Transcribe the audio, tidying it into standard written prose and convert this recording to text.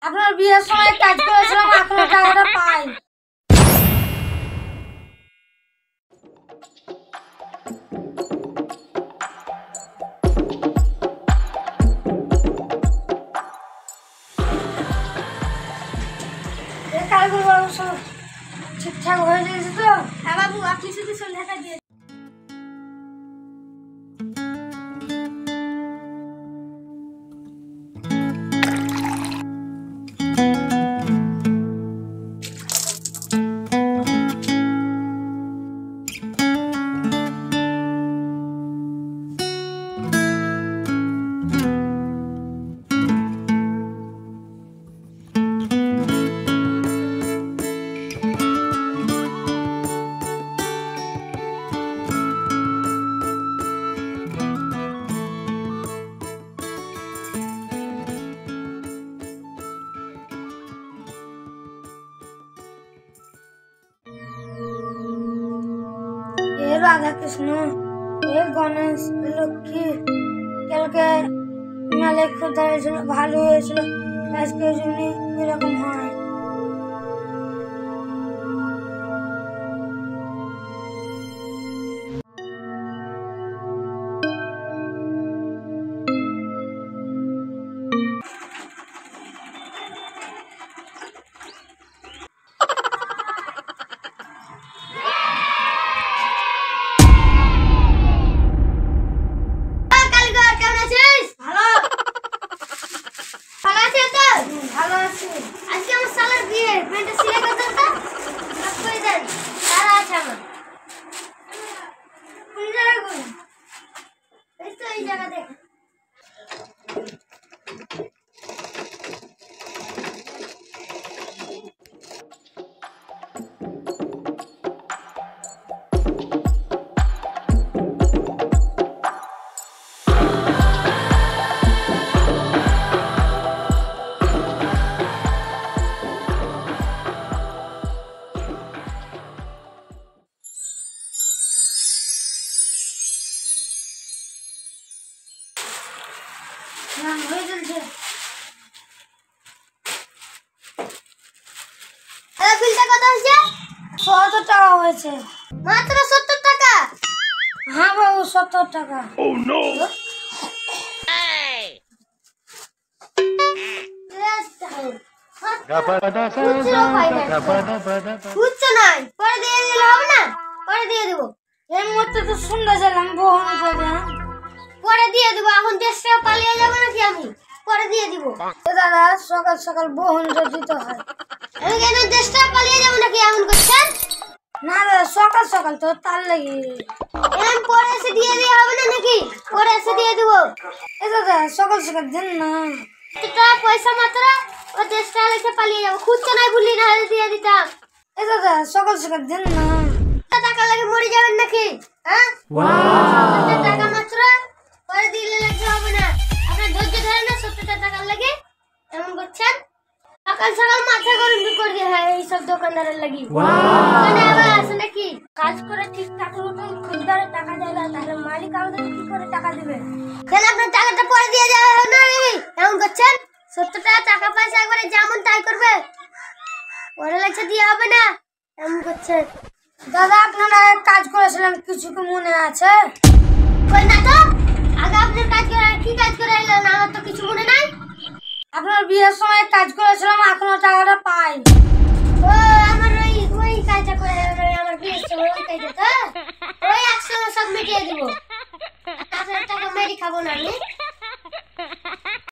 আপনার বিয়ের সময় কাজ করেছিলাম, এখনো টাকাটা পাই। কালগুলো বাবু সব ঠিকঠাক হয়ে গেছে তো? হ্যাঁ বাবু, আপনি শুধু সন্ধ্যাটা দিয়ে রাধা কৃষ্ণ, এ গণেশ, লক্ষ্মী, কালকে মেলায় খুব দাঁড়িয়েছিল, ভালো হয়েছিল, আজকে ওই জন্য এরকম হয়। মাত্র 70 টাকা? হ্যাঁ বাবু, 70 টাকা। খুঁজছো নাই, পরে দিয়ে দিলে হবে না? পরে দিয়ে দেবো। এই মুহূর্তে তো শুনতে চাইলাম বহু পরে দিয়ে দেবো। এখন দেশটা পালিয়ে যাবো নাকি আমি? পরে দিয়ে দিব। দাদা, সকাল সকাল বহুন দিতে হয়। আমি কেন দেশটা পালিয়ে যাবো নাকি এমন করছেন? না দাদা, সকাল সকাল তো তার লাগি। এমন পরে এসে দিয়ে দিয়ে হবে না নাকি? পরে এসে দিয়ে দিব। এ দাদা, সকাল সকাল দেন না। এটা পয়সা মাত্র, ও দেশটা লেখে পালিয়ে যাবো। খুঁজতে নাই বললি, না হলে দিয়ে দিতাম। এ দাদা, সকাল সকাল দেন না। টাকা লাগে মরে যাবেন নাকি? হ্যাঁ, টাকা মাত্র, পরে দিলে লেখা হবে না। আপনার ধৈর্য ধরে না, 70 টাকা লাগে এমন করছেন। সকাল সকাল মাথা গরম করে দিয়ে হয় এইসব দোকানদারের লাগি। মানে আবার আসে নাকি? কাজ করে ঠিকঠাক মতন খুচরার টাকা দেয় না, তাহলে মালিক আমাদের কি করে টাকা দিবে? কেন আপনার টাকাটা পরে দিয়ে যাবে না নাকি এমন করছেন? 70 টাকা পয়সা একবারে যেমন তাই করবে, পরে লাগছে দিয়ে হবে না এমন করছেন। দাদা, আপনারা কাজ করেছিলেন, কিছু কি মনে আছে? কই না তো, আগে আপনার কাজ করে কি কাজ করে এলেন? আমার তো কিছু মনে নাই। আপনার বিয়ের সময় কাজ করেছিলাম, এখনো টাকাটা পাই। ও আমার ওই কাজটা করে আমার বিয়ের সময় ওই কাজটা তো ওই 100 সব মিটিয়ে দিব। আপনার টাকা মেরে খাবো না আমি।